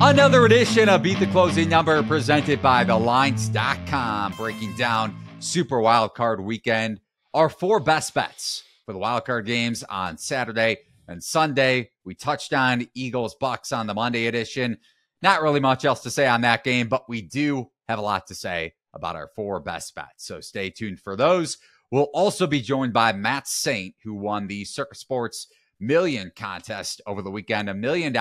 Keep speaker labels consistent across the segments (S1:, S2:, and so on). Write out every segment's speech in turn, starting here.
S1: Another edition of Beat the Closing Number presented by TheLines.com, breaking down Super Wildcard Weekend. Our 4 best bets for the wildcard games on Saturday and Sunday. We touched on Eagles-Bucks on the Monday edition. Not really much else to say on that game, but we do have a lot to say about our 4 best bets. So stay tuned for those. We'll also be joined by Matt Saint, who won the Circus Sports Million contest over the weekend, $1 million.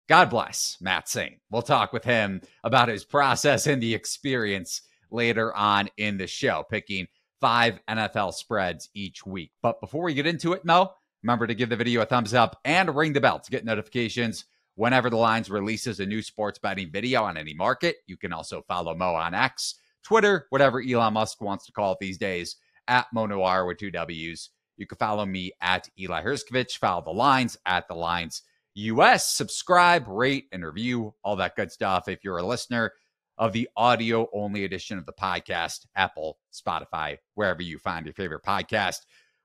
S1: God bless Matt Saint. We'll talk with him about his process and the experience later on in the show, picking 5 NFL spreads each week. But before we get into it, Mo, remember to give the video a thumbs up and ring the bell to get notifications whenever The Lines releases a new sports betting video on any market. You can also follow Mo on X, Twitter, whatever Elon Musk wants to call it these days, at Nuwwarah with 2 W's. You can follow me at Eli Herskovich, follow The Lines at The Lines US, subscribe, rate, and review, all that good stuff. If you're a listener of the audio-only edition of the podcast, Apple, Spotify, wherever you find your favorite podcast.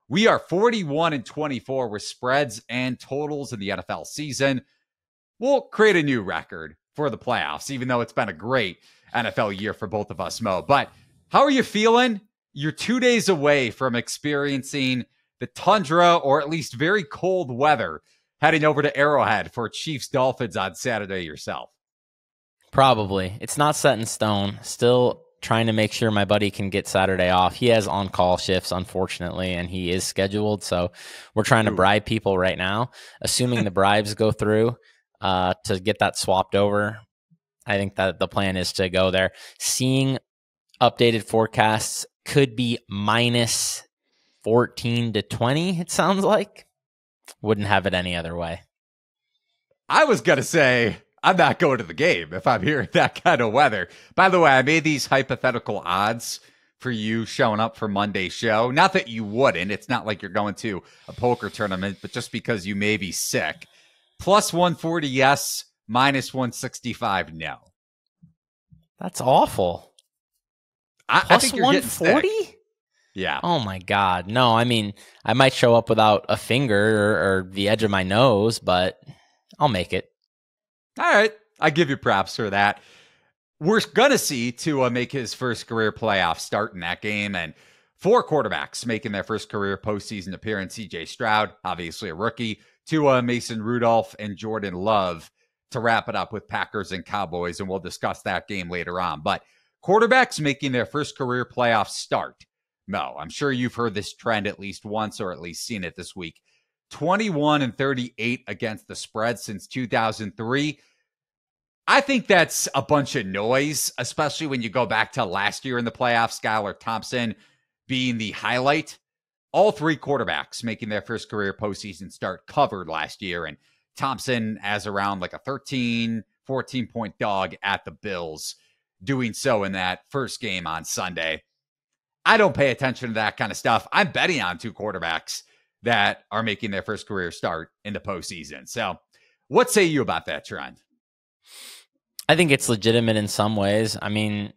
S1: We are 41-24 with spreads and totals in the NFL season. We'll create a new record for the playoffs, even though it's been a great NFL year for both of us, Mo. But how are you feeling? You're 2 days away from experiencing the tundra, or at least very cold weather, heading over to Arrowhead for Chiefs-Dolphins on Saturday yourself.
S2: Probably. It's not set in stone. Still trying to make sure my buddy can get Saturday off. He has on-call shifts, unfortunately, and he is scheduled. So we're trying to bribe people right now. Assuming the bribes go through to get that swapped over, I think that the plan is to go there. Seeing updated forecasts could be minus 14 to 20, it sounds like. Wouldn't have it any other way.
S1: I was going to say, I'm not going to the game if I'm hearing that kind of weather. By the way, I made these hypothetical odds for you showing up for Monday's show. Not that you wouldn't. It's not like you're going to a poker tournament, but just because you may be sick. Plus 140, yes. Minus 165, no.
S2: That's awful.
S1: I think you're 140? Getting sick. Yeah.
S2: Oh, my God. No, I mean, I might show up without a finger or the edge of my nose, but I'll make it.
S1: All right. I give you props for that. We're going to see Tua make his first career playoff start in that game, and 4 quarterbacks making their first career postseason appearance. C.J. Stroud, obviously a rookie, Tua, Mason Rudolph, and Jordan Love to wrap it up with Packers and Cowboys, and we'll discuss that game later on. But quarterbacks making their first career playoff start. No, I'm sure you've heard this trend at least once or at least seen it this week. 21-38 against the spread since 2003. I think that's a bunch of noise, especially when you go back to last year in the playoffs, Skylar Thompson being the highlight. All 3 quarterbacks making their first career postseason start covered last year, and Thompson as around like a 13, 14-point dog at the Bills, doing so in that first game on Sunday. I don't pay attention to that kind of stuff. I'm betting on 2 quarterbacks that are making their first career start in the postseason. So what say you about that trend?
S2: I think it's legitimate in some ways. I mean,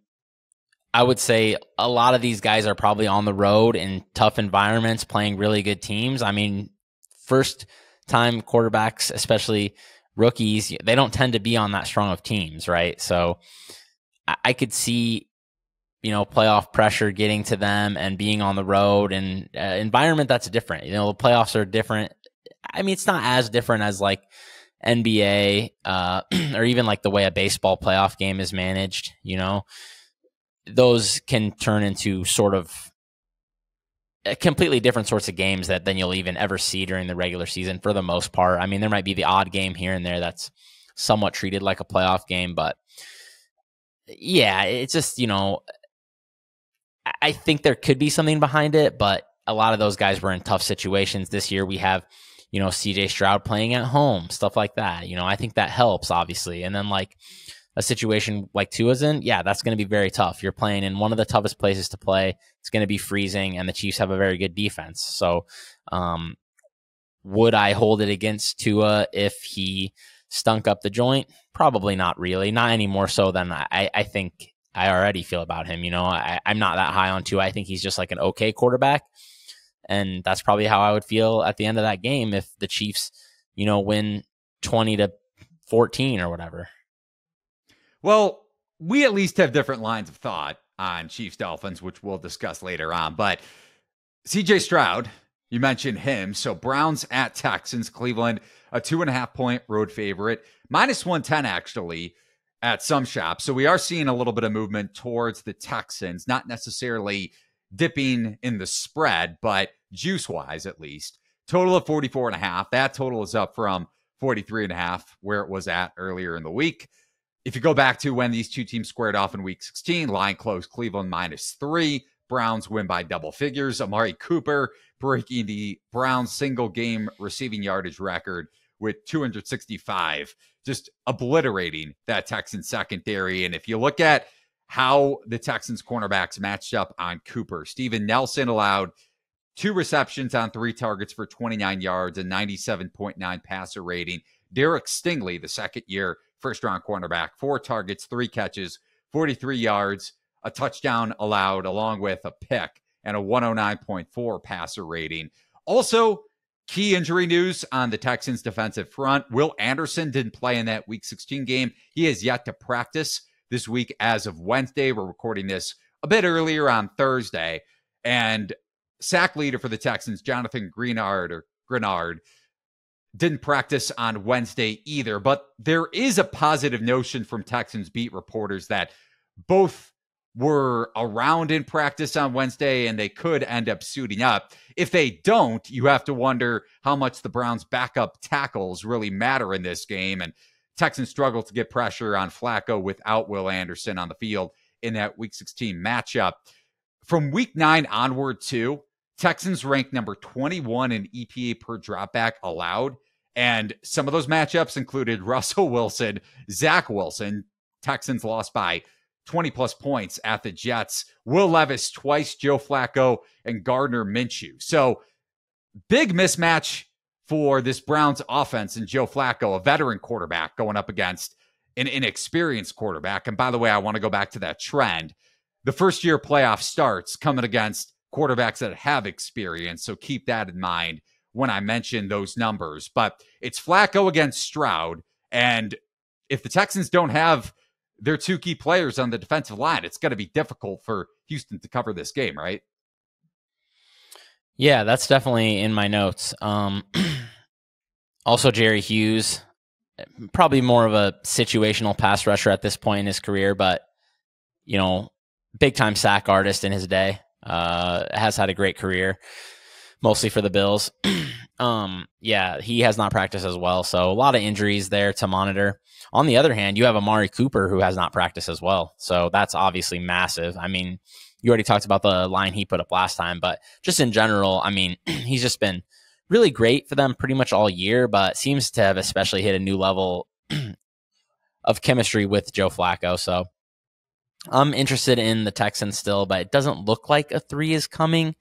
S2: I would say a lot of these guys are probably on the road in tough environments, playing really good teams. I mean, first-time quarterbacks, especially rookies, they don't tend to be on that strong of teams, right? So I could see, playoff pressure getting to them and being on the road and environment that's different. The playoffs are different. I mean, it's not as different as like NBA or even like the way a baseball playoff game is managed. Those can turn into sort of completely different sorts of games that than you'll even ever see during the regular season for the most part. I mean, there might be the odd game here and there that's somewhat treated like a playoff game, but yeah, it's just, I think there could be something behind it, but a lot of those guys were in tough situations this year. We have, CJ Stroud playing at home, stuff like that. I think that helps, obviously. And then like a situation like Tua's in, yeah, that's going to be very tough. You're playing in one of the toughest places to play. It's going to be freezing, and the Chiefs have a very good defense. So would I hold it against Tua if he stunk up the joint? Probably not really. Not any more so than I think I already feel about him. I'm not that high on Tua. I think he's just like an okay quarterback. And that's probably how I would feel at the end of that game if the Chiefs, win 20-14 14 or whatever.
S1: Well, we at least have different lines of thought on Chiefs Dolphins, which we'll discuss later on. But CJ Stroud, you mentioned him. So Browns at Texans, Cleveland, a 2.5-point road favorite, -110 actually at some shops. So we are seeing a little bit of movement towards the Texans, not necessarily dipping in the spread, but juice-wise at least. Total of 44.5. That total is up from 43.5, where it was at earlier in the week. If you go back to when these two teams squared off in week 16, line closed Cleveland -3. Browns win by double figures. Amari Cooper breaking the Browns single game receiving yardage record with 265, just obliterating that Texans secondary. And if you look at how the Texans cornerbacks matched up on Cooper, Steven Nelson allowed 2 receptions on 3 targets for 29 yards and 97.9 passer rating. Derek Stingley, the second-year first-round cornerback, 4 targets, 3 catches, 43 yards, a touchdown allowed, along with a pick and a 109.4 passer rating. Also, key injury news on the Texans defensive front. Will Anderson didn't play in that Week 16 game. He has yet to practice this week as of Wednesday. We're recording this a bit earlier on Thursday. And sack leader for the Texans, Jonathan Grenard, didn't practice on Wednesday either. But there is a positive notion from Texans beat reporters that both were around in practice on Wednesday and they could end up suiting up. If they don't, you have to wonder how much the Browns' backup tackles really matter in this game. And Texans struggle to get pressure on Flacco without Will Anderson on the field in that Week 16 matchup. From Week 9 onward, too, Texans ranked number 21 in EPA per dropback allowed. And some of those matchups included Russell Wilson, Zach Wilson. Texans lost by 20-plus points at the Jets. Will Levis twice, Joe Flacco, and Gardner Minshew. So big mismatch for this Browns offense and Joe Flacco, a veteran quarterback, going up against an inexperienced quarterback. And by the way, I want to go back to that trend. The first-year playoff starts coming against quarterbacks that have experience, so keep that in mind when I mention those numbers. But it's Flacco against Stroud, and if the Texans don't have their 2 key players on the defensive line, it's going to be difficult for Houston to cover this game, right?
S2: Yeah, that's definitely in my notes. Also, Jerry Hughes, probably more of a situational pass rusher at this point in his career, but, you know, big-time sack artist in his day. Has had a great career, mostly for the Bills. Yeah, he has not practiced as well, so a lot of injuries there to monitor. On the other hand, you have Amari Cooper, who has not practiced as well, so that's obviously massive. I mean, you already talked about the line he put up last time, but just in general, I mean, he's just been really great for them pretty much all year, but seems to have especially hit a new level of chemistry with Joe Flacco. So I'm interested in the Texans still, but it doesn't look like a 3 is coming.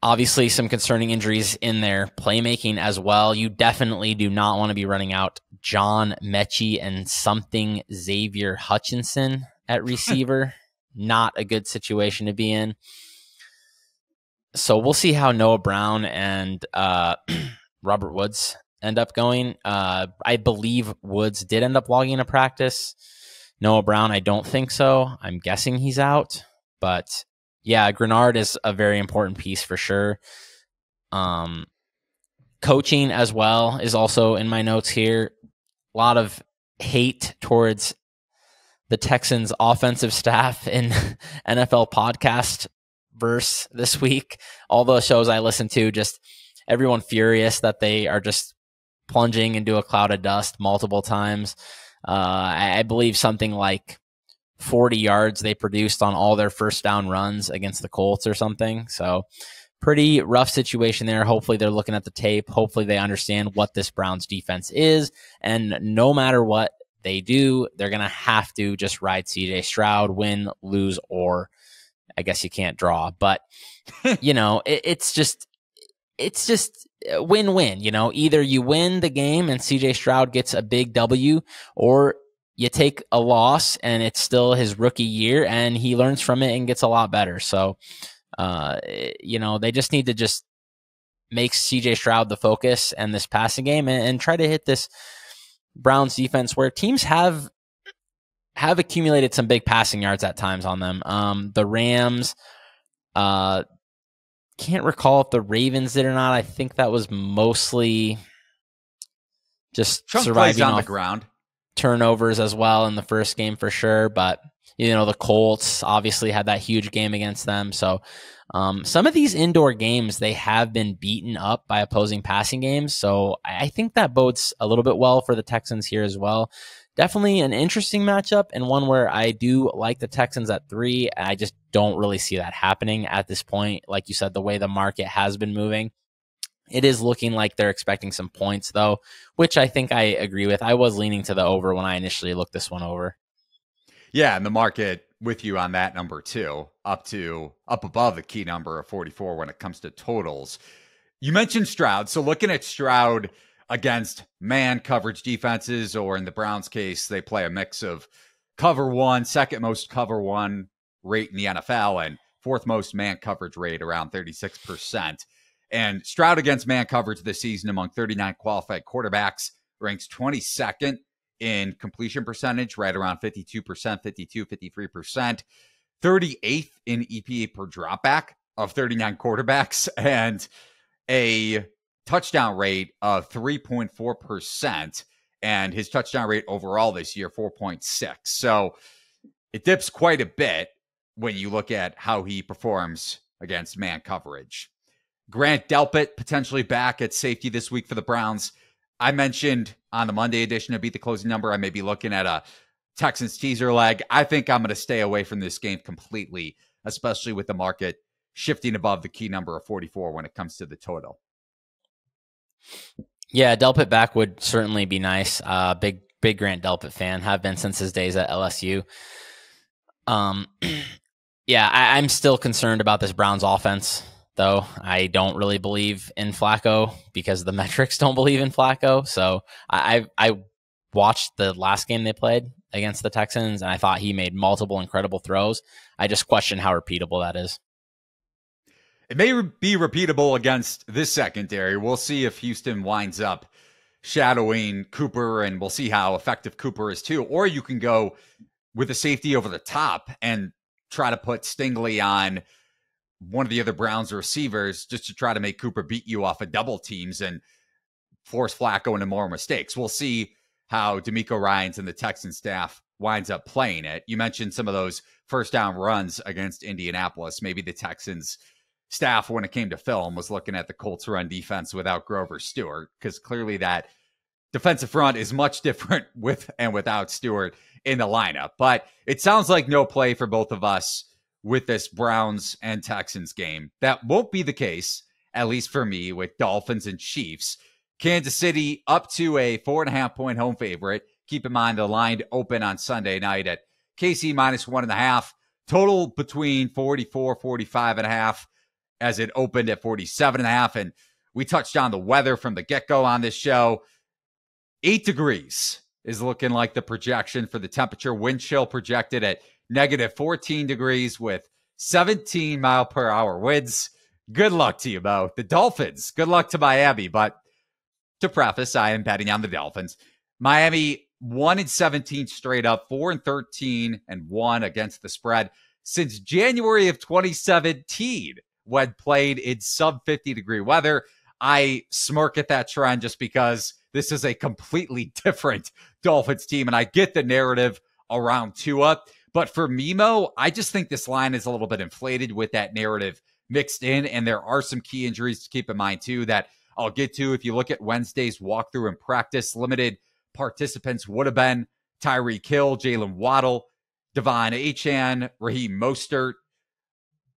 S2: Obviously, some concerning injuries in their playmaking as well. You definitely do not want to be running out John Mechie and something Xavier Hutchinson at receiver. Not a good situation to be in. So we'll see how Noah Brown and Robert Woods end up going. I believe Woods did end up logging a practice. Noah Brown, I don't think so. I'm guessing he's out. But yeah, Grenard is a very important piece for sure. Coaching as well is also in my notes here. A lot of hate towards the Texans offensive staff in NFL podcast verse this week. All the shows I listen to, just everyone furious that they are just plunging into a cloud of dust multiple times. I believe something like 40 yards they produced on all their first down runs against the Colts or something. So pretty rough situation there. Hopefully they're looking at the tape. Hopefully they understand what this Browns defense is. And no matter what they do, they're going to have to just ride CJ Stroud, win, lose, or I guess you can't draw. But, you know, it's just win-win. You know, either you win the game and CJ Stroud gets a big W, or you take a loss and it's still his rookie year and he learns from it and gets a lot better. So, you know, they just need to just make CJ Stroud the focus and this passing game and try to hit this Browns defense where teams have accumulated some big passing yards at times on them. The Rams, can't recall if the Ravens did or not. I think that was mostly just
S1: Trump
S2: surviving
S1: plays on
S2: off
S1: the ground.
S2: turnovers as well in the first game for sure. But, the Colts obviously had that huge game against them. So some of these indoor games, they have been beaten up by opposing passing games. So I think that bodes a little bit well for the Texans here as well. Definitely an interesting matchup and one where I do like the Texans at 3. I just don't really see that happening at this point. Like you said, the way the market has been moving, it is looking like they're expecting some points though, which I think I agree with. I was leaning to the over when I initially looked this one over.
S1: Yeah, and the market with you on that number too, up above the key number of 44 when it comes to totals. You mentioned Stroud. So looking at Stroud against man coverage defenses, or in the Browns case, they play a mix of cover one, second most cover one rate in the NFL, and fourth most man coverage rate, around 36%. And Stroud against man coverage this season among 39 qualified quarterbacks ranks 22nd in completion percentage, right around 52%, 52, 53%, 38th in EPA per dropback of 39 quarterbacks, and a touchdown rate of 3.4%, and his touchdown rate overall this year, 4.6. So it dips quite a bit when you look at how he performs against man coverage. Grant Delpit potentially back at safety this week for the Browns. I mentioned on the Monday edition of Beat the Closing Number, I may be looking at a Texans teaser leg. I think I'm going to stay away from this game completely, especially with the market shifting above the key number of 44 when it comes to the total.
S2: Yeah, Delpit back would certainly be nice. Big Grant Delpit fan, have been since his days at LSU. Yeah, I'm still concerned about this Browns offense, though. I don't really believe in Flacco because the metrics don't believe in Flacco. So I watched the last game they played against the Texans, and I thought he made multiple incredible throws. I just question how repeatable that is.
S1: It may be repeatable against this secondary. We'll see if Houston winds up shadowing Cooper, and we'll see how effective Cooper is too. Or you can go with a safety over the top and try to put Stingley on one of the other Browns receivers just to try to make Cooper beat you off of double teams and force Flacco into more mistakes. We'll see how D'Amico Ryans and the Texan staff winds up playing it. You mentioned some of those first down runs against Indianapolis. Maybe the Texans staff, when it came to film, was looking at the Colts run defense without Grover Stewart, because clearly that defensive front is much different with and without Stewart in the lineup. But it sounds like no play for both of us with this Browns and Texans game. That won't be the case, at least for me, with Dolphins and Chiefs. Kansas City up to a 4.5-point home favorite. Keep in mind the line open on Sunday night at KC -1.5. Total between 44, 45.5 as it opened at 47.5. And we touched on the weather from the get-go on this show. 8 degrees is looking like the projection for the temperature. Wind chill projected at -14 degrees with 17 mile per hour winds. Good luck to you, Bo. The Dolphins, good luck to Miami. But to preface, I am betting on the Dolphins. Miami 1-17 straight up, 4-13-1 against the spread since January of 2017 when played in sub 50 degree weather. I smirk at that trend just because this is a completely different Dolphins team, and I get the narrative around Tua. But for Mimo, I just think this line is a little bit inflated with that narrative mixed in, and there are some key injuries to keep in mind too that I'll get to. If you look at Wednesday's walkthrough and practice, limited participants would have been Tyreek Hill, Jalen Waddle, Devon Achane, Raheem Mostert,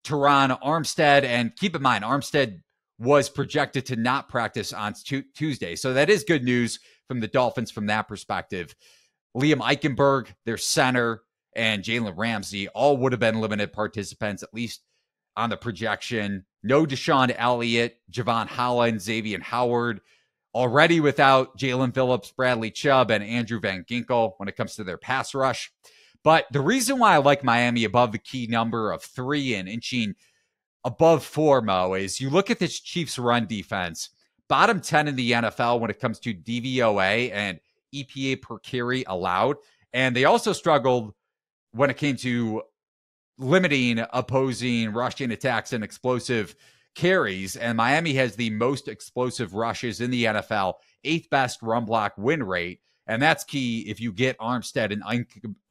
S1: Teron Armstead. And keep in mind, Armstead was projected to not practice on Tuesday. So that is good news from the Dolphins from that perspective. Liam Eichenberg, their center, and Jalen Ramsey all would have been limited participants, at least on the projection. No Deshaun Elliott, Javon Holland, Xavier Howard, already without Jalen Phillips, Bradley Chubb, and Andrew Van Ginkel when it comes to their pass rush. But the reason why I like Miami above the key number of 3 and inching above 4, Mo, is you look at this Chiefs run defense, bottom 10 in the NFL when it comes to DVOA and EPA per carry allowed. And they also struggled when it came to limiting opposing rushing attacks and explosive carries. And Miami has the most explosive rushes in the NFL, 8th best run block win rate. And that's key if you get Armstead and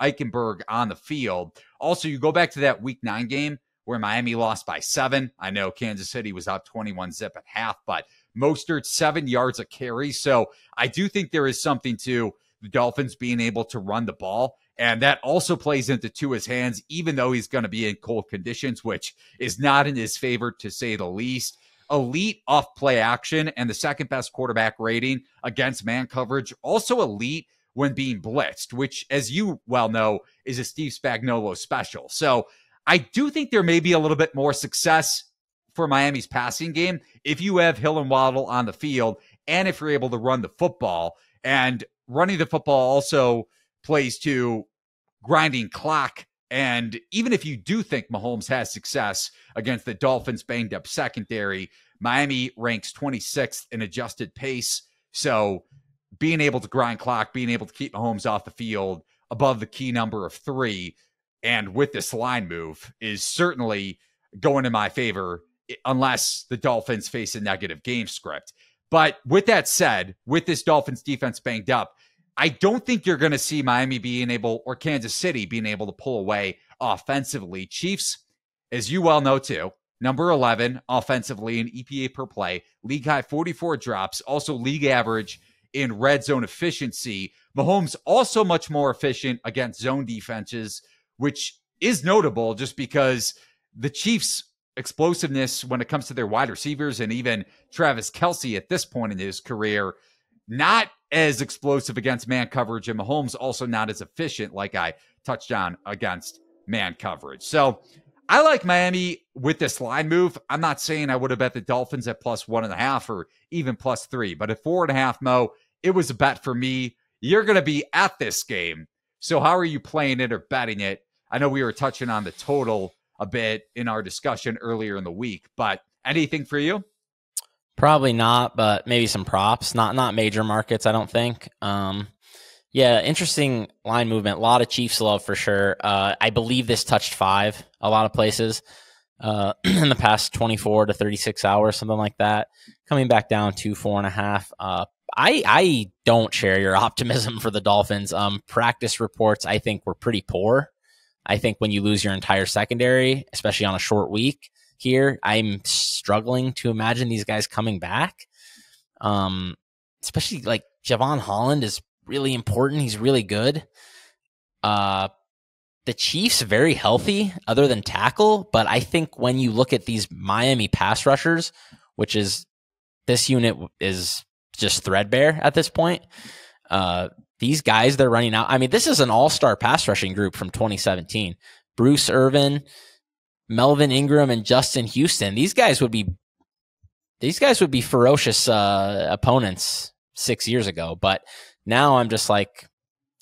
S1: Eichenberg on the field. Also, you go back to that week 9 game where Miami lost by 7. I know Kansas City was up 21-zip at half, but Mostert 7 yards a carry. So I do think there is something to the Dolphins being able to run the ball. And that also plays into Tua's hands, even though he's going to be in cold conditions, which is not in his favor, to say the least. Elite off play action and the second best quarterback rating against man coverage. Also elite when being blitzed, which, as you well know, is a Steve Spagnuolo special. So I do think there may be a little bit more success for Miami's passing game if you have Hill and Waddle on the field and if you're able to run the football. And running the football also plays to grinding clock. And even if you do think Mahomes has success against the Dolphins' banged-up secondary, Miami ranks 26th in adjusted pace. So being able to grind clock, being able to keep Mahomes off the field above the key number of 3, and with this line move is certainly going in my favor unless the Dolphins face a negative game script. But with that said, with this Dolphins defense banged up, I don't think you're going to see Miami being able, or Kansas City being able to pull away offensively. Chiefs, as you well know too, number 11 offensively in EPA per play, league high 44 drops, also league average in red zone efficiency. Mahomes also much more efficient against zone defenses, which is notable just because the Chiefs' explosiveness when it comes to their wide receivers and even Travis Kelce at this point in his career, not as explosive against man coverage, and Mahomes also not as efficient, like I touched on, against man coverage. So I like Miami with this line move. I'm not saying I would have bet the Dolphins at +1.5 or even +3, but at 4.5, Mo, it was a bet for me. You're going to be at this game. So how are you playing it or betting it? I know we were touching on the total a bit in our discussion earlier in the week, but anything for you?
S2: Probably not, but maybe some props. Not major markets, I don't think. Yeah, interesting line movement. A lot of Chiefs love for sure. I believe this touched 5 a lot of places in the past 24 to 36 hours, something like that. Coming back down to 4.5. I don't share your optimism for the Dolphins. Practice reports, I think, were pretty poor. I think when you lose your entire secondary, especially on a short week here, I'm struggling to imagine these guys coming back. Especially like Javon Holland is really important. He's really good. The Chiefs very healthy other than tackle, but I think when you look at these Miami pass rushers, which is this unit is just threadbare at this point. These guys they're running out. I mean, this is an all-star pass rushing group from 2017. Bruce Irvin, Melvin Ingram, and Justin Houston. These guys would be ferocious opponents 6 years ago. But now I'm just like,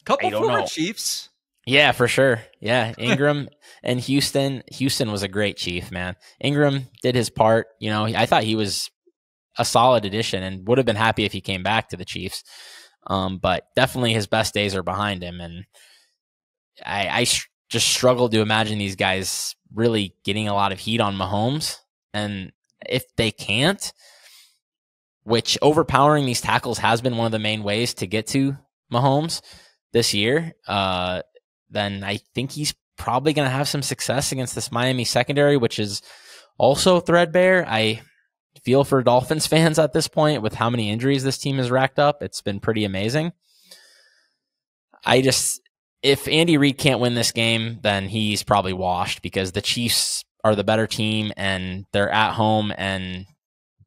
S1: couple former Chiefs.
S2: Yeah, for sure. Yeah, Ingram and Houston. Houston was a great Chief, man. Ingram did his part. You know, I thought he was a solid addition and would have been happy if he came back to the Chiefs. But definitely his best days are behind him. And I just struggle to imagine these guys really getting a lot of heat on Mahomes. And if they can't, which overpowering these tackles has been one of the main ways to get to Mahomes this year, then I think he's probably going to have some success against this Miami secondary, which is also threadbare. I feel for Dolphins fans at this point with how many injuries this team has racked up. It's been pretty amazing. If Andy Reid can't win this game, then he's probably washed because the Chiefs are the better team and they're at home and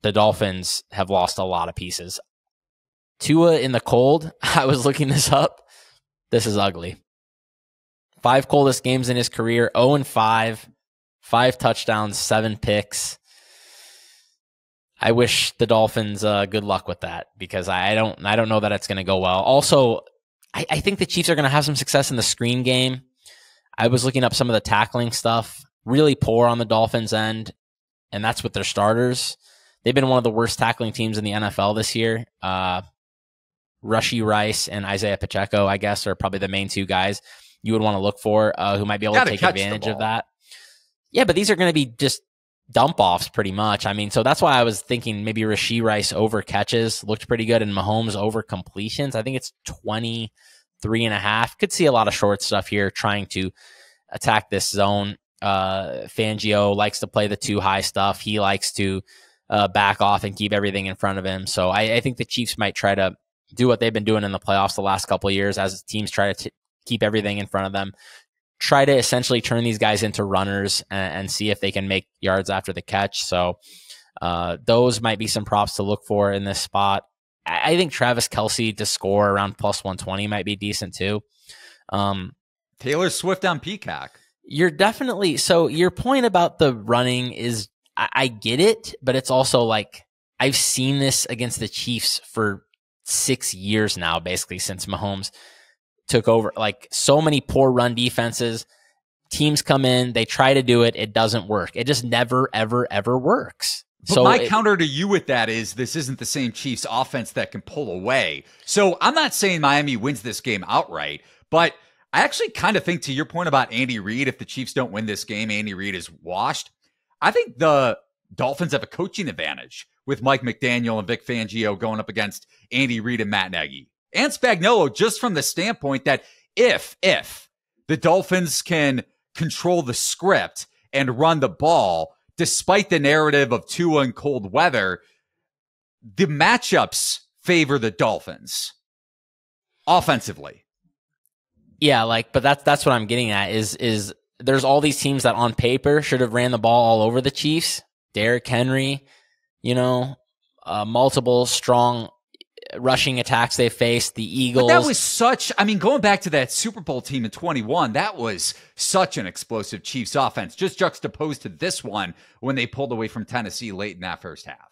S2: the Dolphins have lost a lot of pieces. Tua in the cold, I was looking this up. This is ugly. 5 coldest games in his career, 0-5, 5 touchdowns, 7 picks. I wish the Dolphins good luck with that because I don't know that it's going to go well. Also, I think the Chiefs are going to have some success in the screen game. I was looking up some of the tackling stuff. Really poor on the Dolphins' end, and that's with their starters. They've been one of the worst tackling teams in the NFL this year. Rashee Rice and Isaiah Pacheco, I guess, are probably the main two guys you would want to look for who might be able to take advantage of that. Yeah, but these are going to be just dump offs pretty much. I mean, so that's why I was thinking maybe Rashee Rice over catches looked pretty good, and Mahomes over completions. I think it's 23.5. Could see a lot of short stuff here trying to attack this zone. Fangio likes to play the too high stuff. He likes to back off and keep everything in front of him. So I think the Chiefs might try to do what they've been doing in the playoffs the last couple of years as teams try to keep everything in front of them. Try to essentially turn these guys into runners and see if they can make yards after the catch. So those might be some props to look for in this spot. I think Travis Kelce to score around plus 120 might be decent too.
S1: Taylor Swift on Peacock.
S2: You're definitely, so your point about the running is, I get it, but it's also like, I've seen this against the Chiefs for 6 years now, basically since Mahomes took over. Like, so many poor run defenses, teams come in, they try to do it, it doesn't work. It just never, ever, ever works.
S1: But so my counter to you with that is this isn't the same Chiefs offense that can pull away. So I'm not saying Miami wins this game outright, but I actually kind of think, to your point about Andy Reid, if the Chiefs don't win this game, Andy Reid is washed. I think the Dolphins have a coaching advantage with Mike McDaniel and Vic Fangio going up against Andy Reid and Matt Nagy. And Spagnuolo, just from the standpoint that if the Dolphins can control the script and run the ball, despite the narrative of Tua and cold weather, the matchups favor the Dolphins offensively.
S2: Yeah, but that's what I'm getting at is there's all these teams that on paper should have ran the ball all over the Chiefs. Derrick Henry, multiple strong rushing attacks they faced. The Eagles.
S1: But that was going back to that Super Bowl team in 21, that was such an explosive Chiefs offense, just juxtaposed to this one when they pulled away from Tennessee late in that first half.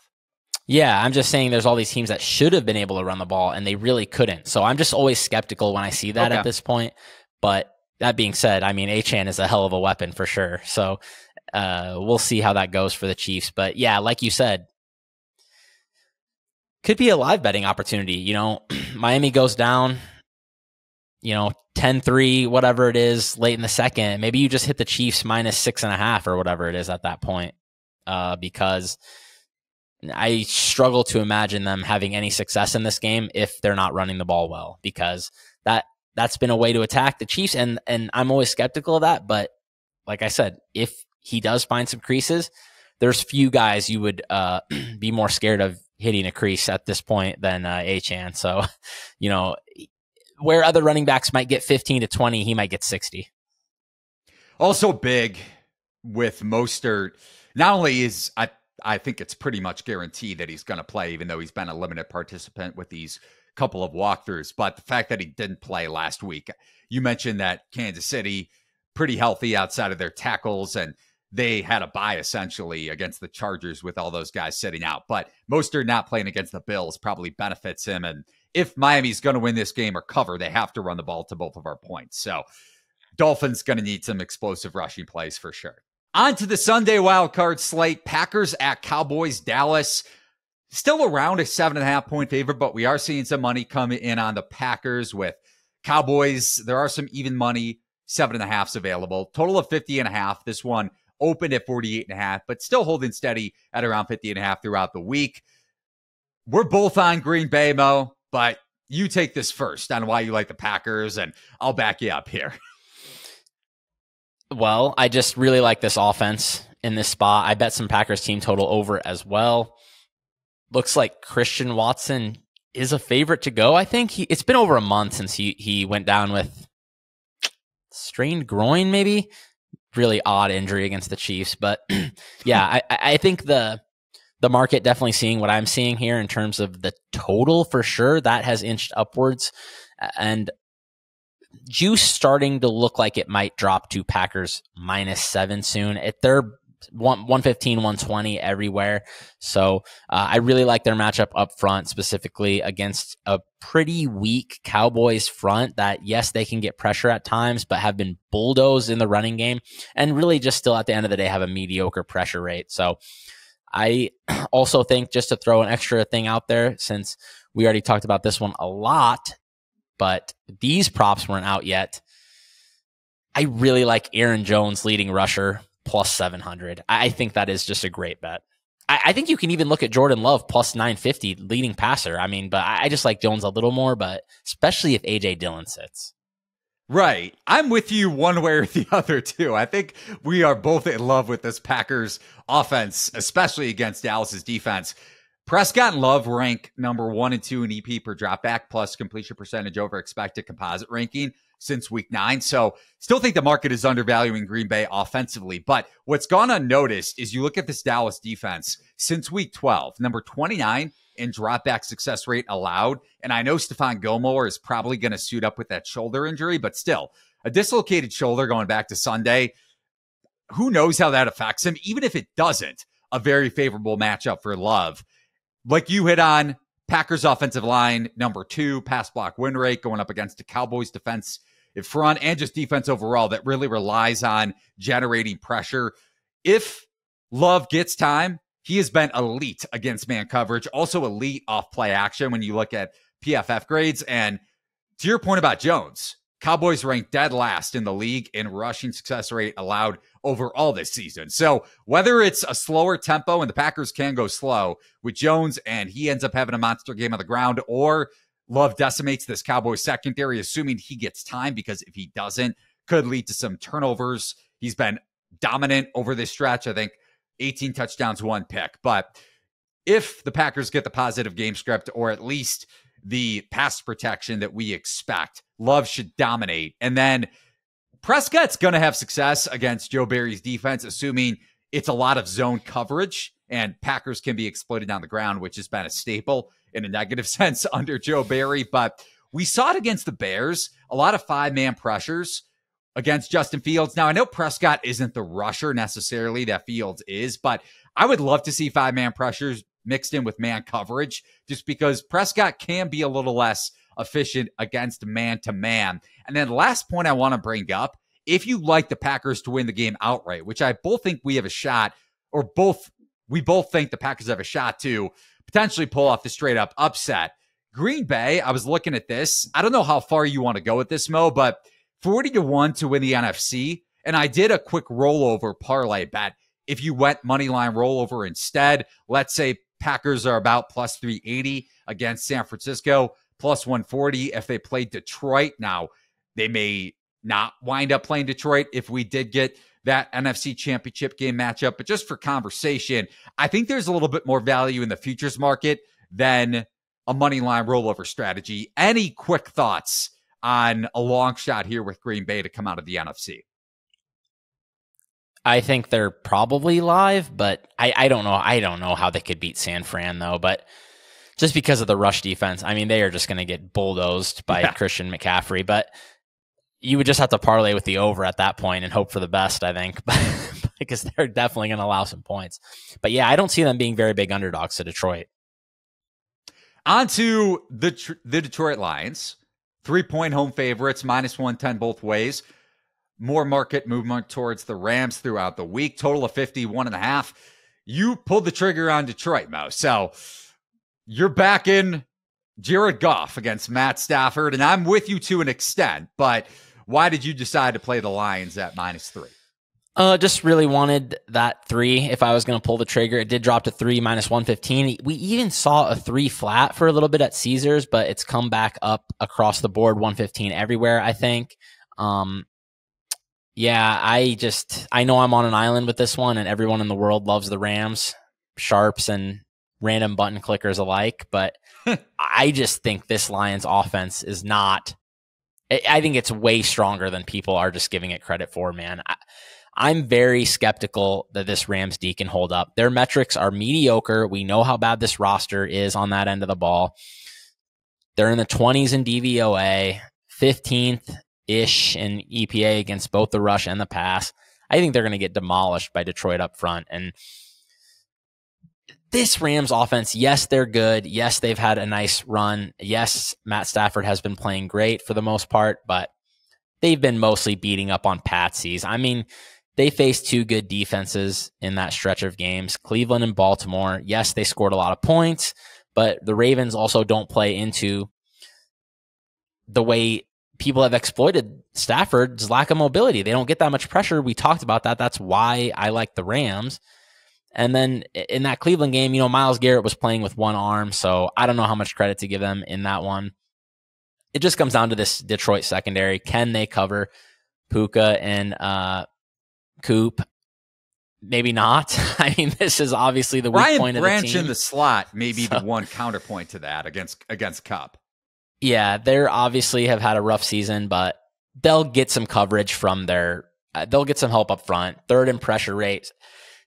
S2: Yeah, I'm just saying there's all these teams that should have been able to run the ball, and they really couldn't. So I'm just always skeptical when I see that at this point. But that being said, I mean, Achane is a hell of a weapon for sure. So we'll see how that goes for the Chiefs. But yeah, like you said, could be a live betting opportunity. Miami goes down, 10-3, whatever it is, late in the second. Maybe you just hit the Chiefs minus 6.5 or whatever it is at that point, because I struggle to imagine them having any success in this game if they're not running the ball well, because that's been a way to attack the Chiefs. And I'm always skeptical of that. But like I said, if he does find some creases, there's few guys you would be more scared of hitting a crease at this point than Achane. So, where other running backs might get 15 to 20, he might get 60.
S1: Also big with Mostert. Not only is I think it's pretty much guaranteed that he's going to play, even though he's been a limited participant with these couple of walkthroughs. But the fact that he didn't play last week, you mentioned that Kansas City, pretty healthy outside of their tackles, and they had a bye essentially against the Chargers with all those guys sitting out. But Mostert not playing against the Bills probably benefits him. And if Miami's going to win this game or cover, they have to run the ball, to both of our points. So Dolphins going to need some explosive rushing plays for sure. On to the Sunday wildcard slate. Packers at Cowboys. Dallas still around a 7.5 point favorite, but we are seeing some money come in on the Packers. With Cowboys, there are some even money 7.5s available. Total of 50.5. This one opened at 48.5, but still holding steady at around 50.5 throughout the week. We're both on Green Bay, Mo, but you take this first on why you like the Packers, and I'll back you up here.
S2: Well, I just really like this offense in this spot. I bet some Packers team total over as well. Looks like Christian Watson is a favorite to go. I think it's been over a month since he went down with strained groin, maybe. Really odd injury against the Chiefs. But yeah, I think the market definitely seeing what I'm seeing here in terms of the total for sure. That has inched upwards. And juice starting to look like it might drop to Packers -7 soon. They're 115, 120 everywhere. So I really like their matchup up front, specifically against a pretty weak Cowboys front that, yes, they can get pressure at times, but have been bulldozed in the running game and really just still at the end of the day have a mediocre pressure rate. So I also think, just to throw an extra thing out there, since We already talked about this one a lot, but these props weren't out yet. I really like Aaron Jones, leading rusher, plus 700. I think that is just a great bet. I think you can even look at Jordan Love, plus 950, leading passer. I mean, but I just like Jones a little more, but especially if A.J. Dillon sits.
S1: Right. I'm with you one way or the other, too. I think we are both in love with this Packers offense, especially against Dallas's defense. Prescott and Love rank number 1 and 2 in EP per dropback plus completion percentage over expected composite ranking since week 9. So still think the market is undervaluing Green Bay offensively. But what's gone unnoticed is you look at this Dallas defense since week 12, number 29 in dropback success rate allowed. And I know Stephon Gilmore is probably going to suit up with that shoulder injury, but still a dislocated shoulder going back to Sunday. Who knows how that affects him? Even if it doesn't, a very favorable matchup for Love. Like you hit on, Packers offensive line, number 2, pass block win rate going up against the Cowboys defense in front, and just defense overall that really relies on generating pressure. If Love gets time, he has been elite against man coverage, also elite off play action when you look at PFF grades. And to your point about Jones, Cowboys ranked dead last in the league in rushing success rate allowed overall this season. So whether it's a slower tempo, and the Packers can go slow with Jones and he ends up having a monster game on the ground, or Love decimates this Cowboys secondary, assuming he gets time, because if he doesn't, could lead to some turnovers. He's been dominant over this stretch. I think 18 touchdowns, 1 pick. But if the Packers get the positive game script, or at least the pass protection that we expect, Love should dominate. And then Prescott's going to have success against Joe Barry's defense, assuming it's a lot of zone coverage and Packers can be exploited on the ground, which has been a staple in a negative sense under Joe Barry. But we saw it against the Bears, a lot of 5-man pressures against Justin Fields. Now, I know Prescott isn't the rusher necessarily that Fields is, but I would love to see 5-man pressures mixed in with man coverage, just because Prescott can be a little less efficient against man-to-man. And then the last point I want to bring up, if you like the Packers to win the game outright, which I both think we have a shot, or we both think the Packers have a shot to potentially pull off the straight-up upset. Green Bay, I was looking at this. I don't know how far you want to go with this, Mo, but 40-1 to win the NFC. And I did a quick rollover parlay bet. If you went moneyline rollover instead, let's say Packers are about plus 380 against San Francisco, plus 140 if they play Detroit. Now, they may not wind up playing Detroit if we did get that NFC Championship game matchup. But just for conversation, I think there's a little bit more value in the futures market than a money line rollover strategy. Any quick thoughts on a long shot here with Green Bay to come out of the NFC?
S2: I think they're probably live, but I don't know. I don't know how they could beat San Fran, though. But just because of the rush defense, I mean, they are just going to get bulldozed by Christian McCaffrey. But you would just have to parlay with the over at that point and hope for the best, I think, because they're definitely going to allow some points. But yeah, I don't see them being very big underdogs to Detroit.
S1: On to the Detroit Lions. 3-point home favorites, minus 110 both ways. More market movement towards the Rams throughout the week. Total of 51.5. You pulled the trigger on Detroit, Mo. So you're backing Jared Goff against Matt Stafford, and I'm with you to an extent, but why did you decide to play the Lions at minus 3?
S2: Just really wanted that 3 if I was going to pull the trigger. It did drop to 3, minus 115. We even saw a 3 flat for a little bit at Caesars, but it's come back up across the board, 115 everywhere, I think. Yeah, I know I'm on an island with this one, and everyone in the world loves the Rams, sharps and random button clickers alike, but I just think this Lions offense is not, I think it's way stronger than people are just giving it credit for, man. I'm very skeptical that this Rams D can hold up. Their metrics are mediocre. We know how bad this roster is on that end of the ball. They're in the 20s in DVOA, 15th-ish in EPA against both the rush and the pass. I think they're going to get demolished by Detroit up front. And this Rams offense, yes, they're good. Yes, they've had a nice run. Yes, Matt Stafford has been playing great for the most part, but they've been mostly beating up on patsies. I mean, they faced 2 good defenses in that stretch of games, Cleveland and Baltimore. Yes, they scored a lot of points, but the Ravens also don't play into the way people have exploited Stafford's lack of mobility. They don't get that much pressure. We talked about that. That's why I like the Rams. And then in that Cleveland game, Myles Garrett was playing with one arm, so I don't know how much credit to give them in that one. It just comes down to this Detroit secondary. Can they cover Puka and Coop? Maybe not. I mean, this is obviously the weak point of the team.
S1: Branch in the slot may be the one counterpoint to that against Cup. Yeah,
S2: they obviously have had a rough season, but they'll get some coverage from they'll get some help up front. Third in pressure rates.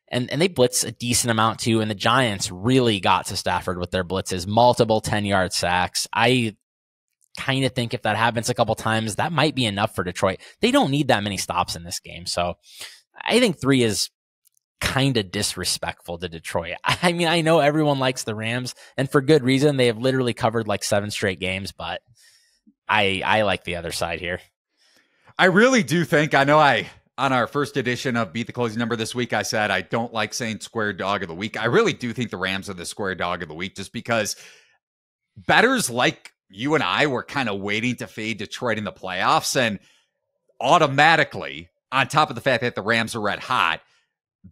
S2: And they blitz a decent amount too. And the Giants really got to Stafford with their blitzes, multiple 10-yard sacks. I kind of think if that happens a couple times, that might be enough for Detroit. They don't need that many stops in this game. So I think 3 is kind of disrespectful to Detroit. I mean, I know everyone likes the Rams, and for good reason. They have literally covered like 7 straight games, but I like the other side here.
S1: I really do think, on our first edition of Beat the Closing Number this week, I said I don't like saying square dog of the week. I really do think the Rams are the square dog of the week, just because bettors like you and I were kind of waiting to fade Detroit in the playoffs, and automatically, on top of the fact that the Rams are red hot,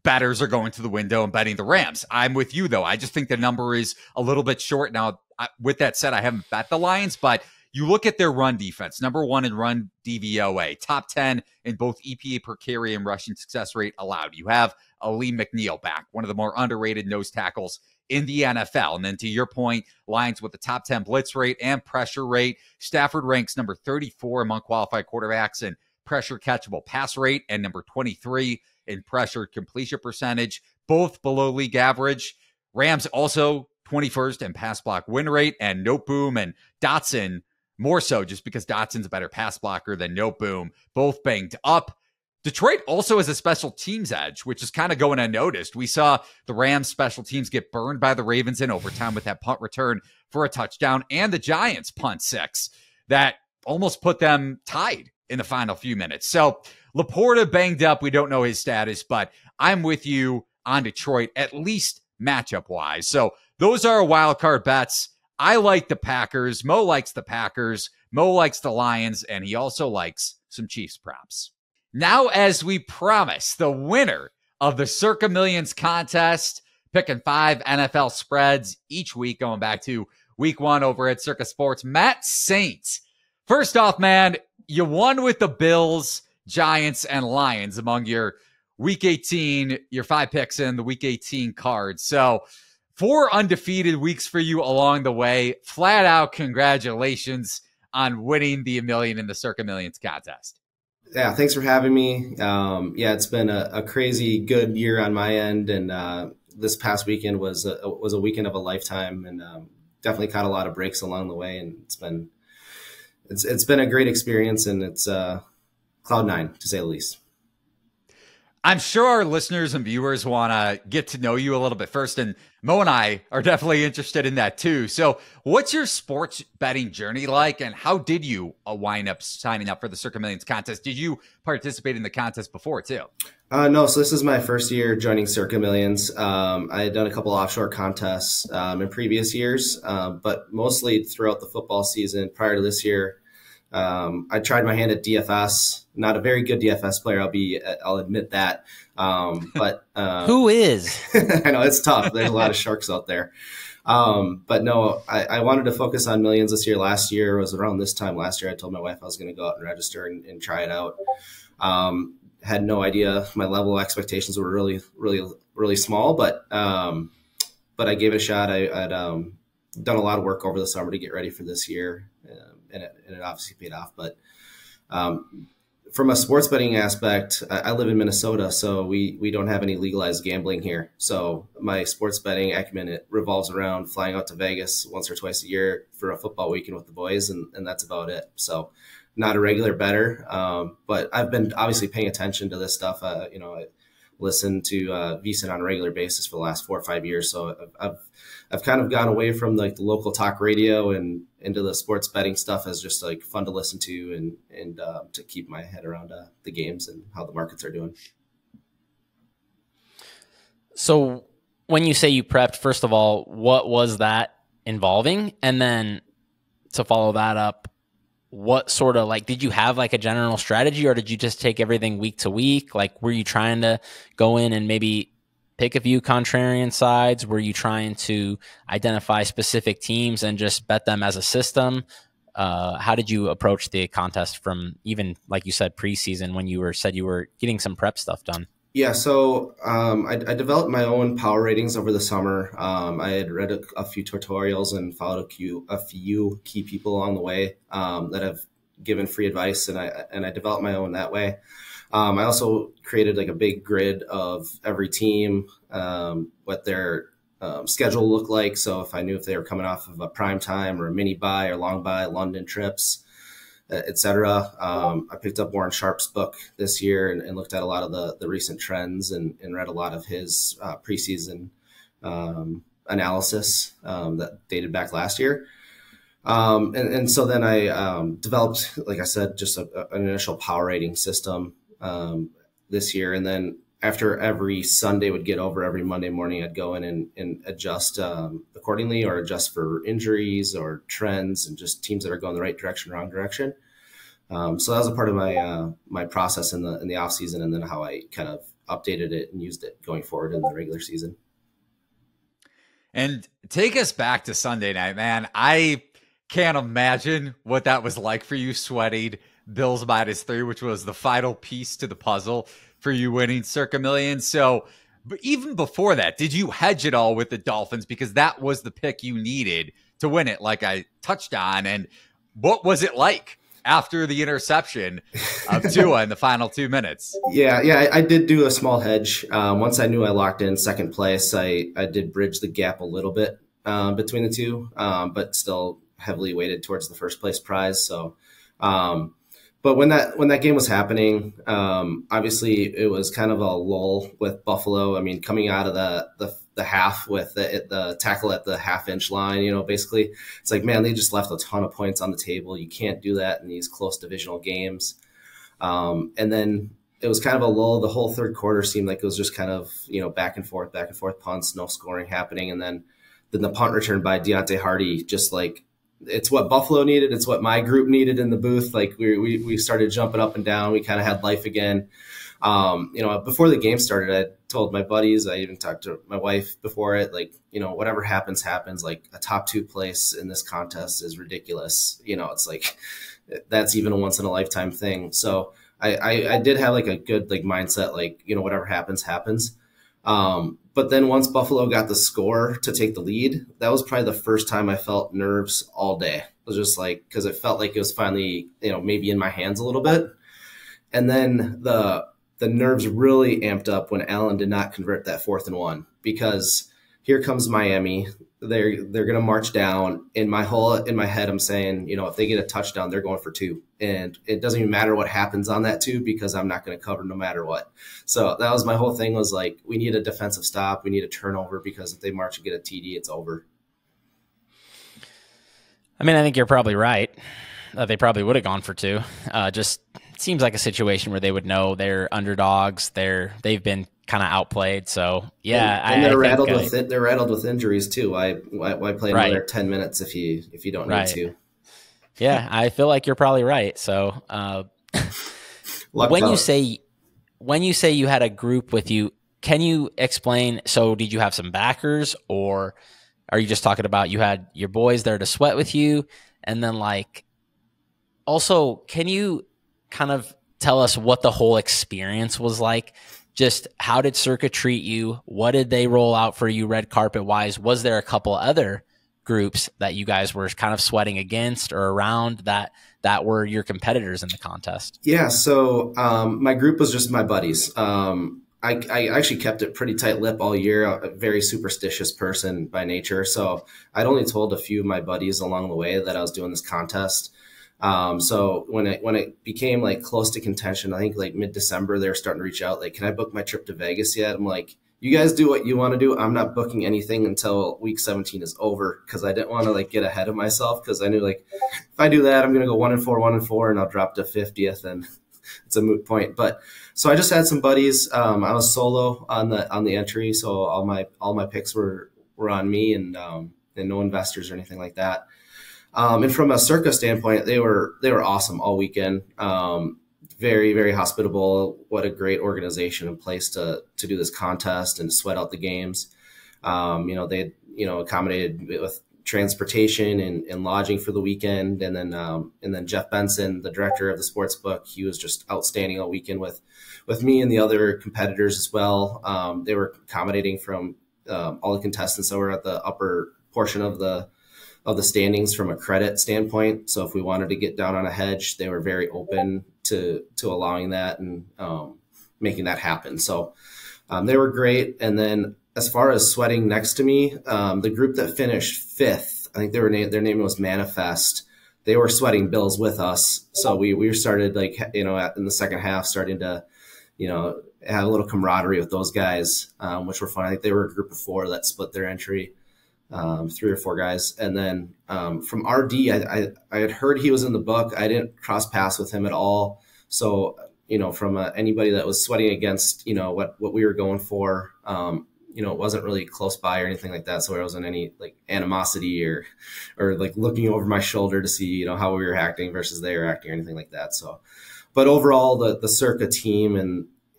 S1: bettors are going to the window and betting the Rams. I'm with you, though. I just think the number is a little bit short. Now, with that said, I haven't bet the Lions, but you look at their run defense, number 1 in run DVOA, top 10 in both EPA per carry and rushing success rate allowed. You have Ali McNeil back, one of the more underrated nose tackles in the NFL. And then to your point, Lions with the top 10 blitz rate and pressure rate. Stafford ranks number 34 among qualified quarterbacks in pressure catchable pass rate and number 23 in pressure completion percentage, both below league average. Rams also 21st in pass block win rate, and Noteboom and Dotson more so, just because Dotson's a better pass blocker than Noteboom, both banged up. Detroit also has a special teams edge, which is kind of going unnoticed. We saw the Rams special teams get burned by the Ravens in overtime with that punt return for a touchdown, and the Giants punt 6 that almost put them tied in the final few minutes. So Laporta banged up. We don't know his status, but I'm with you on Detroit, at least matchup-wise. So those are our wild card bets. I like the Packers. Mo likes the Packers. Mo likes the Lions, and he also likes some Chiefs props. Now, as we promised, the winner of the Circa Millions contest, picking 5 NFL spreads each week, going back to week 1 over at Circa Sports, Matt Saint. First off, man, you won with the Bills, Giants, and Lions among your week 18, your 5 picks in the week 18 cards. So 4 undefeated weeks for you along the way. Flat out congratulations on winning the $1 million in the Circa Millions contest.
S3: Yeah, thanks for having me. It's been a crazy good year on my end, and this past weekend was a weekend of a lifetime, and definitely caught a lot of breaks along the way, and it's been a great experience, and it's cloud 9 to say the least.
S1: I'm sure our listeners and viewers want to get to know you a little bit first, and Mo and I are definitely interested in that too. So what's your sports betting journey like, and how did you wind up signing up for the Circa Millions contest? Did you participate in the contest before too?
S3: No, so this is my first year joining Circa Millions. I had done a couple offshore contests in previous years, but mostly throughout the football season prior to this year. I tried my hand at DFS, not a very good DFS player. I'll admit that. But
S2: who is?
S3: I know it's tough. There's a lot of sharks out there. But no, I wanted to focus on millions this year. Last year was around this time last year. I told my wife I was going to go out and register and try it out. Had no idea. My level of expectations were really, really, really small, but I gave it a shot. I'd done a lot of work over the summer to get ready for this year. And it obviously paid off. But from a sports betting aspect, I live in Minnesota, so we don't have any legalized gambling here. So my sports betting acumen, it revolves around flying out to Vegas once or twice a year for a football weekend with the boys, and that's about it. So not a regular bettor, but I've been obviously paying attention to this stuff. I listen to VSiN on a regular basis for the last 4 or 5 years. So I've kind of gone away from like the local talk radio and into the sports betting stuff as just like fun to listen to and to keep my head around the games and how the markets are doing.
S2: So when you say you prepped, first of all, what was that involving? And then to follow that up, what sort of like, did you have like a general strategy, or did you just take everything week to week? Like, were you trying to go in and maybe pick a few contrarian sides? Were you trying to identify specific teams and just bet them as a system? How did you approach the contest from, even like you said, preseason, when you said you were getting some prep stuff done?
S3: Yeah, so I developed my own power ratings over the summer. I had read a few tutorials and followed a few key people along the way that have given free advice, and I developed my own that way. I also created like a big grid of every team, what their schedule looked like. So if I knew if they were coming off of a prime time or a mini bye or long bye, London trips, etc. I picked up Warren Sharp's book this year and looked at a lot of the recent trends and read a lot of his preseason analysis that dated back last year. And so then I developed, like I said, just an initial power rating system this year. And then after every Sunday would get over, every Monday morning I'd go in and adjust accordingly, or adjust for injuries or trends and just teams that are going the right direction, wrong direction. So that was a part of my process in the off season, and then how I kind of updated it and used it going forward in the regular season.
S1: And take us back to Sunday night, man. I can't imagine what that was like for you, sweating Bills -3, which was the final piece to the puzzle for you winning Circa Million. So, but even before that, did you hedge it all with the Dolphins? Because that was the pick you needed to win it, like I touched on. And what was it like after the interception of Tua in the final 2 minutes?
S3: Yeah, I did do a small hedge. Once I knew I locked in second place, I did bridge the gap a little bit between the two, but still heavily weighted towards the first place prize. So, but when that game was happening, obviously it was kind of a lull with Buffalo. I mean, coming out of the half with the tackle at the half-inch line, basically it's like, man, they just left a ton of points on the table. You can't do that in these close divisional games. And then it was kind of a lull. The whole third quarter seemed like it was just kind of, back and forth punts, no scoring happening. And then the punt return by Deontay Hardy, just like, it's what Buffalo needed. It's what my group needed in the booth. Like we started jumping up and down. We kind of had life again. Before the game started, I told my buddies, I even talked to my wife before it, like, whatever happens. Like, a top 2 place in this contest is ridiculous. It's like, that's even a once in a lifetime thing. So I did have like a good like mindset, like, whatever happens. But then once Buffalo got the score to take the lead, that was probably the first time I felt nerves all day. It was just like, because it felt like it was finally, maybe in my hands a little bit. And then the nerves really amped up when Allen did not convert that 4th and 1, because here comes Miami. They're going to march down. In my head, I'm saying, if they get a touchdown, they're going for 2. And it doesn't even matter what happens on that 2, because I'm not going to cover no matter what. So that was my whole thing, was like, we need a defensive stop. We need a turnover, because if they march and get a TD, it's over.
S2: I mean, I think you're probably right. They probably would have gone for 2. Just seems like a situation where they would know they're underdogs. They've been kind of outplayed. So yeah,
S3: and they're rattled with it. They're rattled with injuries too. Why play another 10 minutes if you don't need to?
S2: Yeah, I feel like you're probably right. So when you say you had a group with you, can you explain? So did you have some backers, or are you just talking about you had your boys there to sweat with you? And then also, can you kind of tell us what the whole experience was like? Just how did Circa treat you? What did they roll out for you red carpet wise? Was there a couple other groups that you guys were kind of sweating against or around that were your competitors in the contest?
S3: Yeah, so my group was just my buddies. I actually kept it pretty tight-lipped all year. A very superstitious person by nature. So I'd only told a few of my buddies along the way that I was doing this contest. So when it became like close to contention, I think like mid-December, they were starting to reach out, like, can I book my trip to Vegas yet? I'm like, you guys do what you want to do. I'm not booking anything until week 17 is over, because I didn't want to like get ahead of myself, because I knew like if I do that, I'm going to go 1-4, and I'll drop to 50th, and it's a moot point. But so I just had some buddies. I was solo on the entry, so all my picks were on me, and no investors or anything like that. And from a Circa standpoint, they were awesome all weekend. Very, very hospitable. What a great organization in place to do this contest and sweat out the games. They accommodated with transportation and lodging for the weekend. And then Jeff Benson, the director of the sportsbook, he was just outstanding all weekend with me and the other competitors as well. They were accommodating from all the contestants that were at the upper portion of the standings from a credit standpoint. So if we wanted to get down on a hedge, they were very open to allowing that and making that happen. So they were great. And then as far as sweating next to me, the group that finished fifth, I think their name was Manifest. They were sweating bills with us. So we started in the second half starting to, have a little camaraderie with those guys, which were fun. I think they were a group of four that split their entry, 3 or 4 guys. And then from RD, I had heard he was in the book. I didn't cross paths with him at all. So, from anybody that was sweating against, what we were going for, it wasn't really close by or anything like that. So there wasn't any animosity or looking over my shoulder to see, how we were acting versus they were acting or anything like that. So, but overall the Circa team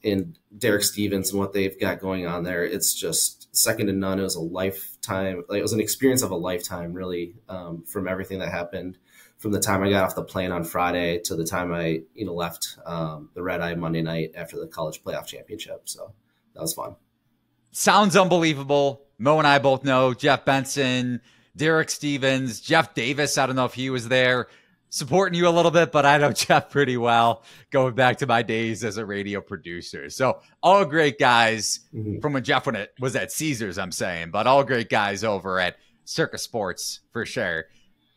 S3: and Derek Stevens and what they've got going on there, it's just second to none. It was a lifetime, it was an experience of a lifetime, really, from everything that happened from the time I got off the plane on Friday to the time I, left the Red Eye Monday night after the college playoff championship. So that was fun.
S1: Sounds unbelievable. Mo and I both know Jeff Benson, Derek Stevens, Jeff Davis. I don't know if he was there supporting you a little bit, but I know Jeff pretty well going back to my days as a radio producer. So all great guys from when Jeff was at Caesars, I'm saying, but all great guys over at Circa Sports for sure.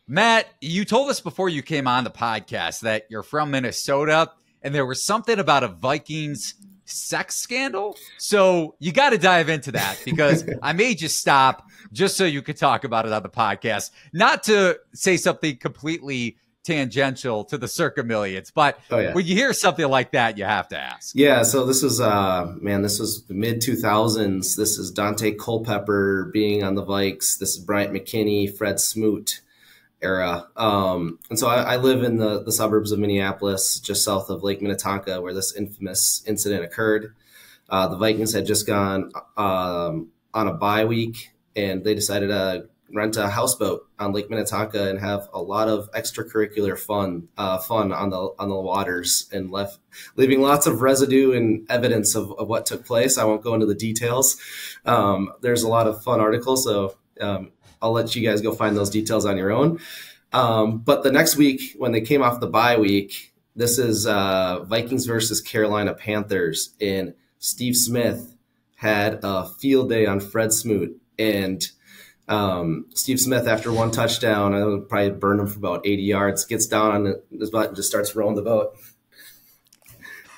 S1: Matt, you told us before you came on the podcast that you're from Minnesota and there was something about a Vikings sex scandal. So you got to dive into that because I made you stop just so you could talk about it on the podcast, not to say something completely tangential to the Circa Millions, but when you hear something like that, you have to ask.
S3: Yeah. So this is, this was the mid 2000s. This is Dante Culpepper being on the Vikes. This is Bryant McKinney, Fred Smoot era. And so I live in the suburbs of Minneapolis, just south of Lake Minnetonka, where this infamous incident occurred. The Vikings had just gone on a bye week, and they decided to rent a houseboat on Lake Minnetonka and have a lot of extracurricular fun on the waters, and leaving lots of residue and evidence of what took place. I won't go into the details. There's a lot of fun articles, so I'll let you guys go find those details on your own. But the next week, when they came off the bye week, this is Vikings versus Carolina Panthers, and Steve Smith had a field day on Fred Smoot. And Steve Smith, after one touchdown, I would probably burn him for about 80 yards, gets down on his butt and just starts rowing the boat.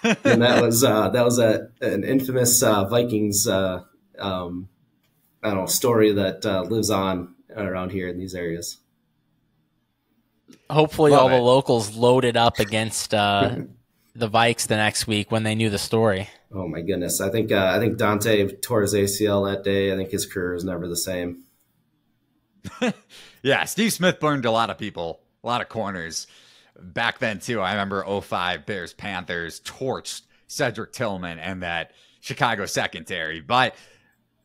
S3: And that was an infamous Vikings story that lives on around here in these areas.
S2: Hopefully all the locals loaded up against the Vikes the next week when they knew the story.
S3: Oh my goodness. I think Dante tore his ACL that day. I think his career is never the same.
S1: Yeah, Steve Smith burned a lot of people, a lot of corners back then too. I remember 2005 Bears Panthers torched Cedric Tillman and that Chicago secondary. But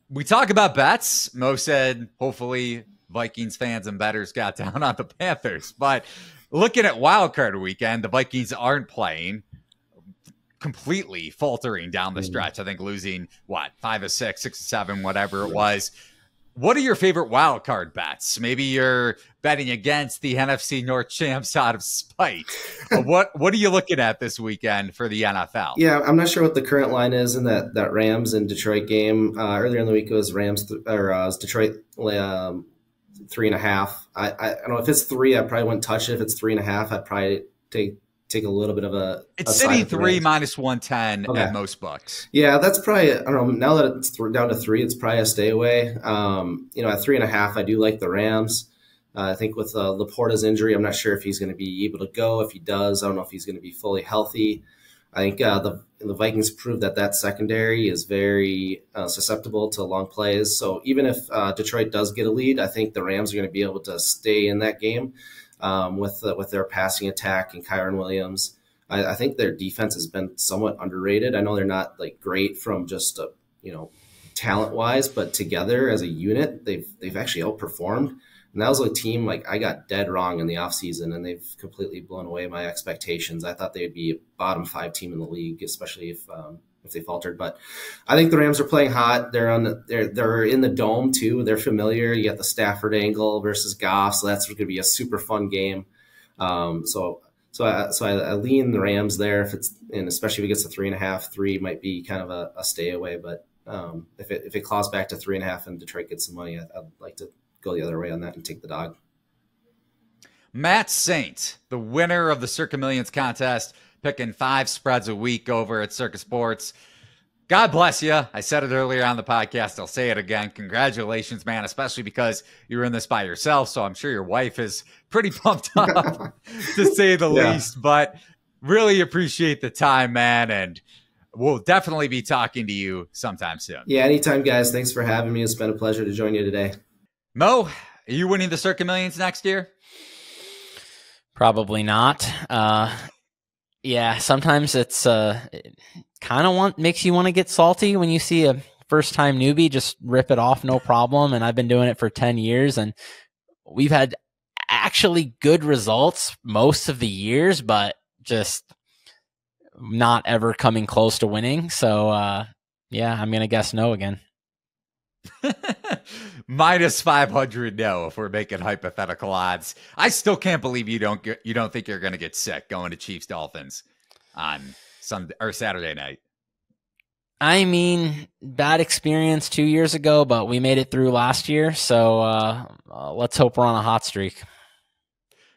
S1: we talk about bets. Mo said hopefully Vikings fans and bettors got down on the Panthers. But looking at wildcard weekend, the Vikings aren't playing, completely faltering down the stretch. I think losing, 5 of 6, 6 of 7, whatever it was. What are your favorite wildcard bets? Maybe you're betting against the NFC North champs out of spite. What are you looking at this weekend for the NFL?
S3: Yeah, I'm not sure what the current line is in that Rams and Detroit game. Earlier in the week it was Detroit 3.5. I don't know if it's 3. I probably wouldn't touch it. If it's 3.5, I'd probably take a little bit of a. It's
S1: City 3 minus 110 at most books.
S3: Yeah, that's probably. I don't know. Now that it's down to 3, it's probably a stay away. At 3.5, I do like the Rams. I think with Laporta's injury, I'm not sure if he's going to be able to go. If he does, I don't know if he's going to be fully healthy. I think the Vikings proved that secondary is very susceptible to long plays. So even if Detroit does get a lead, I think the Rams are going to be able to stay in that game with their passing attack and Kyren Williams. I think their defense has been somewhat underrated. I know they're not like great from just talent wise, but together as a unit, they've actually outperformed. And that was a team like I got dead wrong in the offseason, and they've completely blown away my expectations. I thought they'd be a bottom 5 team in the league, especially if they faltered. But I think the Rams are playing hot. They're in the dome too. They're familiar. You got the Stafford angle versus Goff, so that's going to be a super fun game. So I lean the Rams there. And especially if it gets to 3.5, 3 might be kind of a stay away. But if it claws back to 3.5 and Detroit gets some money, I'd like to go the other way on that and take the dog.
S1: Matt Saint, the winner of the Circa Millions contest, picking 5 spreads a week over at Circa Sports. God bless you. I said it earlier on the podcast. I'll say it again. Congratulations, man, especially because you're in this by yourself. So I'm sure your wife is pretty pumped up, to say the least. But really appreciate the time, man. And we'll definitely be talking to you sometime soon.
S3: Yeah, anytime, guys. Thanks for having me. It's been a pleasure to join you today.
S1: Mo, are you winning the Circa Millions next year?
S2: Probably not. Yeah, sometimes it's it kind of makes you want to get salty when you see a first-time newbie just rip it off, no problem. And I've been doing it for 10 years, and we've had actually good results most of the years, but not ever coming close to winning. So, yeah, I'm going to guess no again.
S1: Minus 500 no if we're making hypothetical odds. I still can't believe you don't think you're going to get sick going to Chiefs Dolphins on Sunday or Saturday night.
S2: I mean, bad experience 2 years ago, but we made it through last year. So let's hope we're on a hot streak.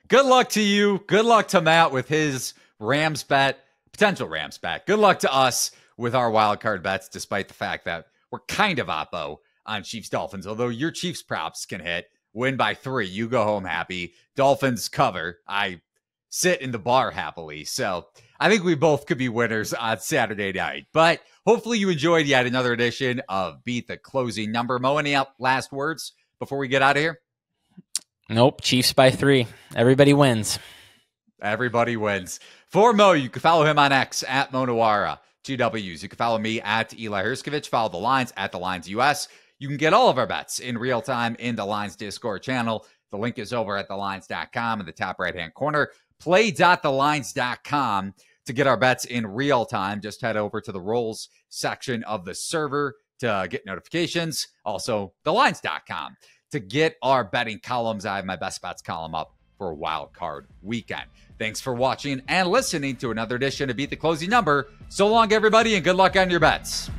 S1: Good luck to you. Good luck to Matt with his Rams bet, potential Rams bet. Good luck to us with our wild card bets, despite the fact that we're kind of oppo on Chiefs Dolphins. Although your Chiefs props can hit, win by 3, you go home happy. Dolphins cover, I sit in the bar happily. So I think we both could be winners on Saturday night. But hopefully you enjoyed yet another edition of Beat the Closing Number. Mo, any last words before we get out of here?
S2: Nope, Chiefs by 3. Everybody wins.
S1: Everybody wins. For Mo, you can follow him on X at Nuwwarah. 2 W's. You can follow me at Eli Herskovich. Follow the lines at the Lines US. You can get all of our bets in real time in the Lines Discord channel. The link is over at thelines.com in the top right-hand corner. Play.thelines.com to get our bets in real time. Just head over to the rolls section of the server to get notifications. Also, thelines.com to get our betting columns. I have my best bets column up for Wildcard Weekend. Thanks for watching and listening to another edition of Beat the Closing Number. So long, everybody, and good luck on your bets.